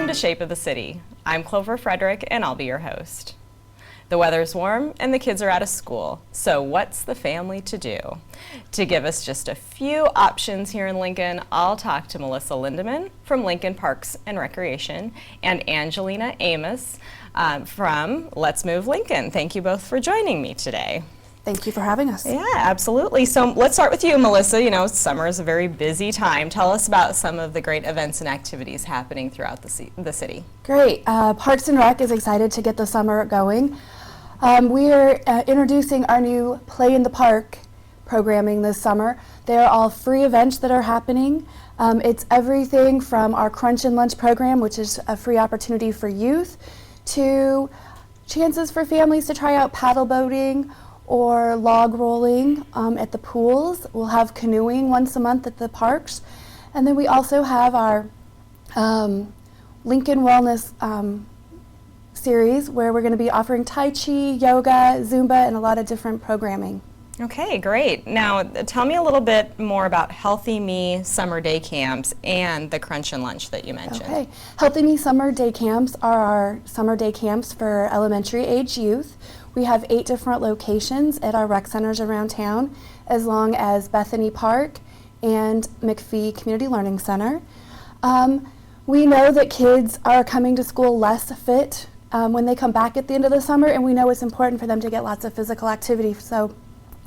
to Shape of the City. I'm Clover Frederick, and I'll be your host. The weather's warm and the kids are out of school, so what's the family to do? To give us just a few options here in Lincoln, I'll talk to Melissa Lindeman from Lincoln Parks and Recreation and Angelina Amos from Let's Move Lincoln. Thank you both for joining me today. Thank you for having us. Yeah, absolutely. So let's start with you, Melissa. You know, summer is a very busy time. Tell us about some of the great events and activities happening throughout the city. Great. Parks and Rec is excited to get the summer going. We are introducing our new Play in the Park programming this summer. They are all free events that are happening. It's everything from our Crunch and Lunch program, which is a free opportunity for youth, to chances for families to try out paddle boating or log rolling at the pools. We'll have canoeing once a month at the parks. And then we also have our Lincoln Wellness series where we're going to be offering Tai Chi, yoga, Zumba, and a lot of different programming. Okay, great. Now, tell me a little bit more about Healthy Me summer day camps and the Crunch and Lunch that you mentioned. Okay. Healthy Me summer day camps are our summer day camps for elementary age youth. We have 8 different locations at our rec centers around town, as long as Bethany Park and McPhee Community Learning Center. We know that kids are coming to school less fit when they come back at the end of the summer, and we know it's important for them to get lots of physical activity. So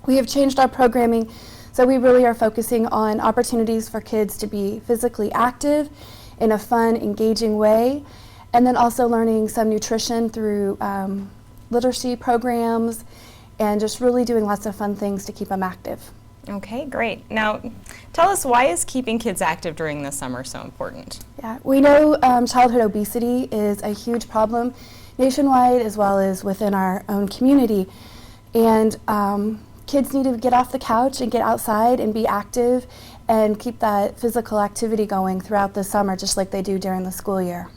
we have changed our programming, so we really are focusing on opportunities for kids to be physically active in a fun, engaging way, and then also learning some nutrition through literacy programs and just really doing lots of fun things to keep them active. Okay, great. Now, tell us, why is keeping kids active during the summer so important? Yeah, we know childhood obesity is a huge problem nationwide as well as within our own community. And kids need to get off the couch and get outside and be active and keep that physical activity going throughout the summer, just like they do during the school year.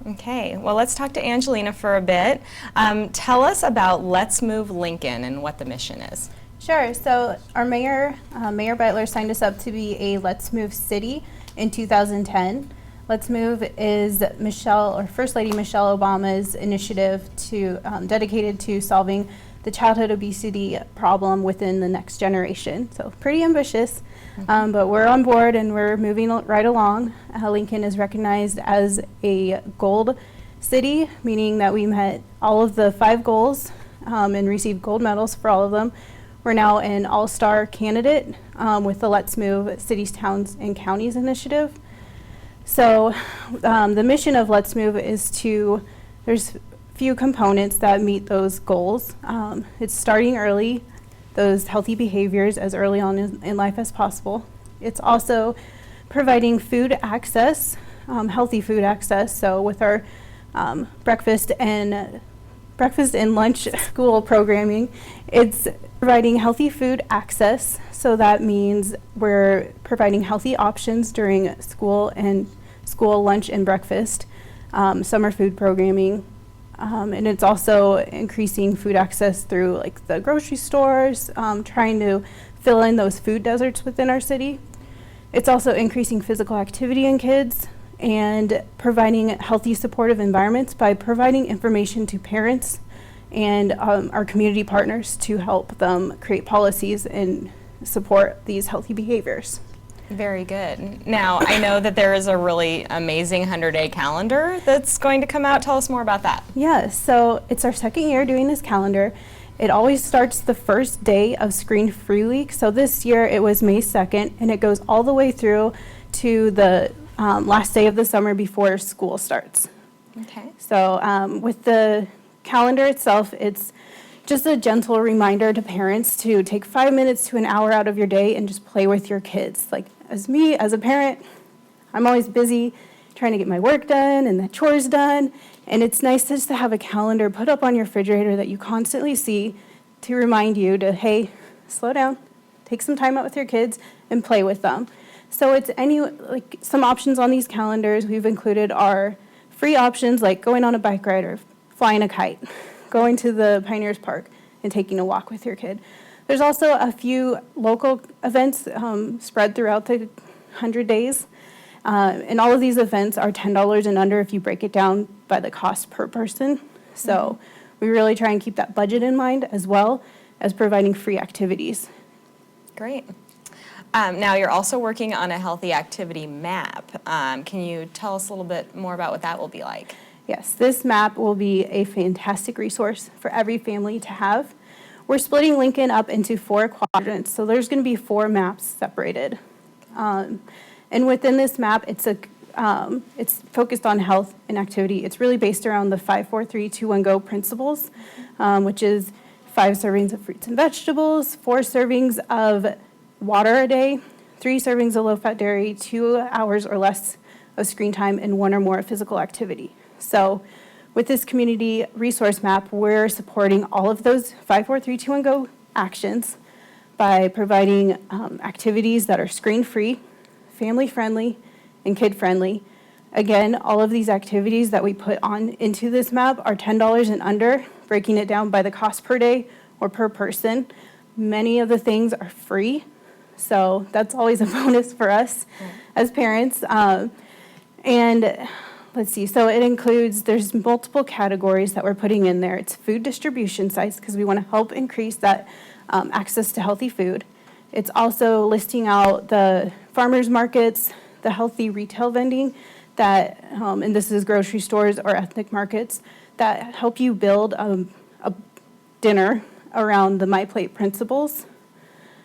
Okay, well, let's talk to Angelina for a bit. Tell us about Let's Move Lincoln and what the mission is. Sure. So our mayor, Mayor Beitler, signed us up to be a Let's Move city in 2010. Let's Move is First Lady Michelle Obama's initiative dedicated to solving the childhood obesity problem within the next generation. So pretty ambitious, but we're on board and we're moving right along. Lincoln is recognized as a gold city, meaning that we met all of the 5 goals and received gold medals for all of them. We're now an all-star candidate with the Let's Move Cities, Towns, and Counties initiative. So the mission of Let's Move is there's few components that meet those goals. It's starting early, those healthy behaviors as early on in life as possible. It's also providing food access, healthy food access. So with our breakfast and lunch school programming, it's providing healthy food access. So that means we're providing healthy options during school lunch and breakfast, summer food programming. And it's also increasing food access through like the grocery stores, trying to fill in those food deserts within our city. It's also increasing physical activity in kids and providing healthy supportive environments by providing information to parents and our community partners to help them create policies and support these healthy behaviors. Very good. Now, I know that there is a really amazing 100-day calendar that's going to come out. Tell us more about that. Yeah, so it's our 2nd year doing this calendar. It always starts the first day of Screen Free Week. So this year it was May 2nd, and it goes all the way through to the last day of the summer before school starts. Okay. So with the calendar itself, it's just a gentle reminder to parents to take 5 minutes to an hour out of your day and just play with your kids. Like, as a parent, I'm always busy trying to get my work done and the chores done, and it's nice just to have a calendar put up on your refrigerator that you constantly see to remind you to, hey, slow down, take some time out with your kids and play with them. So it's some options on these calendars we've included are free options like going on a bike ride or flying a kite, going to the Pioneers Park and taking a walk with your kid. There's also a few local events spread throughout the 100 days. And all of these events are $10 and under if you break it down by the cost per person. So we really try and keep that budget in mind as well as providing free activities. Great. Now you're also working on a healthy activity map. Can you tell us a little bit more about what that will be like? Yes, this map will be a fantastic resource for every family to have. We're splitting Lincoln up into 4 quadrants, so there's going to be 4 maps separated. And within this map, it's focused on health and activity. It's really based around the 5, 4, 3, 2, 1, go principles, which is 5 servings of fruits and vegetables, 4 servings of water a day, 3 servings of low-fat dairy, 2 hours or less of screen time, and 1 or more physical activity. So with this community resource map, we're supporting all of those 5, 4, 3, 2, 1, go actions by providing activities that are screen-free, family-friendly, and kid-friendly. Again, all of these activities that we put on into this map are $10 and under, breaking it down by the cost per day or per person. Many of the things are free, so that's always a bonus for us as parents. And let's see, so it includes, there's multiple categories that we're putting in there. It's food distribution sites because we want to help increase that access to healthy food. It's also listing out the farmers markets, the healthy retail vending that, and this is grocery stores or ethnic markets, that help you build a dinner around the My Plate principles.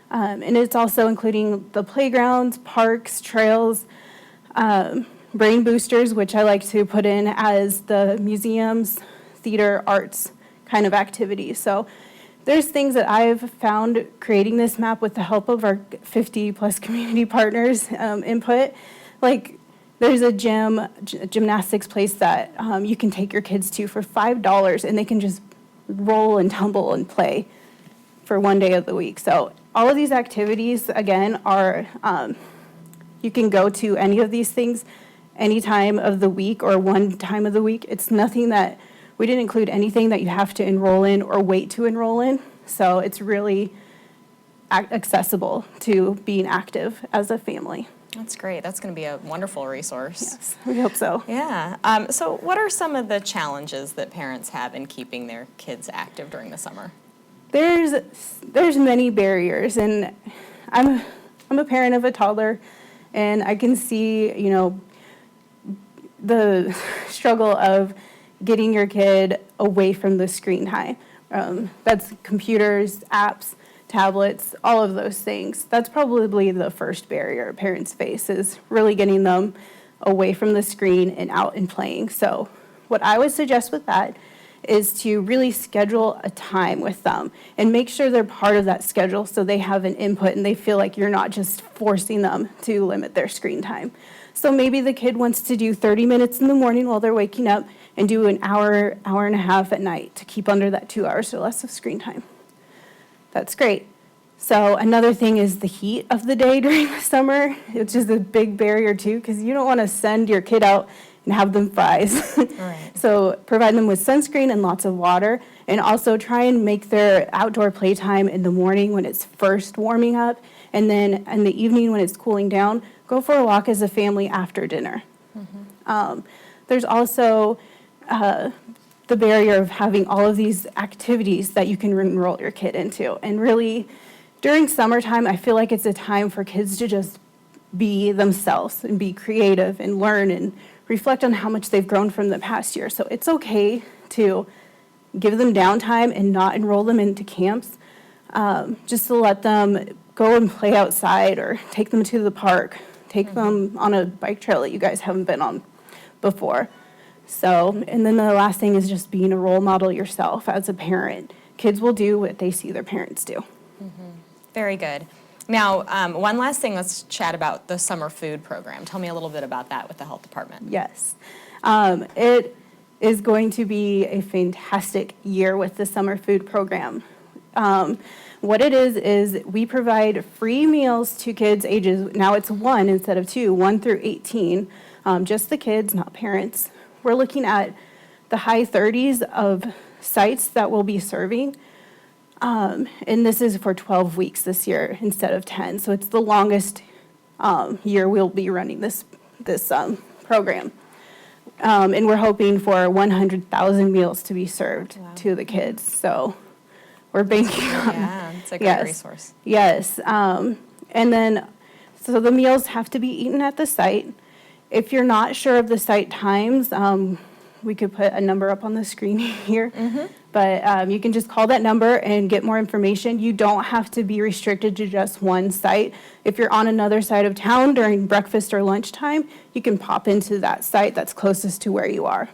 And it's also including the playgrounds, parks, trails, brain boosters, which I like to put in as the museums, theater, arts kind of activities. So there's things that I've found creating this map with the help of our 50-plus community partners input. Like there's a gymnastics place that you can take your kids to for $5, and they can just roll and tumble and play for 1 day of the week. So all of these activities, again, are you can go to any of these things any time of the week or one time of the week. It's nothing that, we didn't include anything that you have to enroll in or wait to enroll in. So it's really accessible to being active as a family. That's great. That's going to be a wonderful resource. Yes, we hope so. Yeah. So what are some of the challenges that parents have in keeping their kids active during the summer? There's many barriers, and I'm a parent of a toddler, and I can see, the struggle of getting your kid away from the screen time. That's computers, apps, tablets, all of those things. That's probably the first barrier parents face, is really getting them away from the screen and out and playing. So what I would suggest with that is to really schedule a time with them and make sure they're part of that schedule so they have an input and they feel like you're not just forcing them to limit their screen time. So maybe the kid wants to do 30 minutes in the morning while they're waking up and do an hour, hour and a half at night to keep under that 2 hours or less of screen time. That's great. So another thing is the heat of the day during the summer, which is a big barrier too, because you don't want to send your kid out and have them fries. Right. So provide them with sunscreen and lots of water, and also try and make their outdoor playtime in the morning when it's first warming up, and then in the evening when it's cooling down, go for a walk as a family after dinner. Mm-hmm. There's also the barrier of having all of these activities that you can enroll your kid into. And really, during summertime, I feel like it's a time for kids to just be themselves and be creative and learn and reflect on how much they've grown from the past year. So it's okay to give them downtime and not enroll them into camps, just to let them go and play outside or take them to the park, take them on a bike trail that you guys haven't been on before. So, and then the last thing is just being a role model yourself as a parent. Kids will do what they see their parents do. Mm-hmm. Very good. Now, one last thing, let's chat about the summer food program. Tell me a little bit about that with the health department. Yes. It is going to be a fantastic year with the summer food program. What it is we provide free meals to kids ages, now it's 1 instead of 2, 1 through 18, just the kids, not parents. We're looking at the high 30s of sites that we'll be serving. And this is for 12 weeks this year instead of 10. So it's the longest year we'll be running this this program. And we're hoping for 100,000 meals to be served to the kids. So we're banking on. Yeah, it's a great resource. Yes. And then, so the meals have to be eaten at the site. If you're not sure of the site times, we could put a number up on the screen here. But you can just call that number and get more information. You don't have to be restricted to just one site. If you're on another side of town during breakfast or lunchtime, you can pop into that site that's closest to where you are.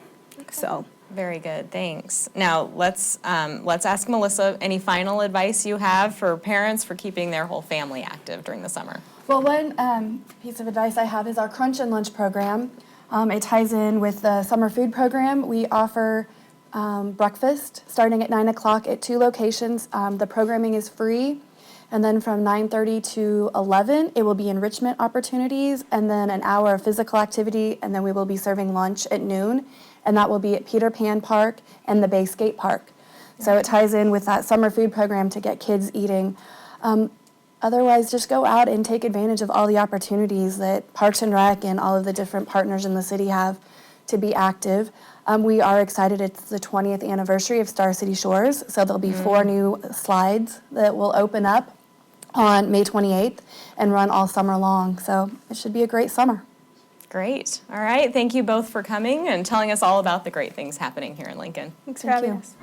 So. Very good, thanks. Now let's ask Melissa any final advice you have for parents for keeping their whole family active during the summer. Well, one piece of advice I have is our Crunch and Lunch program. It ties in with the summer food program. We offer breakfast starting at 9 o'clock at 2 locations. The programming is free. And then from 9:30 to 11, it will be enrichment opportunities, and then an hour of physical activity, and then we will be serving lunch at noon, and that will be at Peter Pan Park and the Bay Skate Park. So it ties in with that summer food program to get kids eating. Otherwise, just go out and take advantage of all the opportunities that Parks and Rec and all of the different partners in the city have to be active. We are excited. It's the 20th anniversary of Star City Shores, so there'll be 4 new slides that will open up on May 28th and run all summer long. So it should be a great summer. Great. All right. Thank you both for coming and telling us all about the great things happening here in Lincoln. Thanks for having us.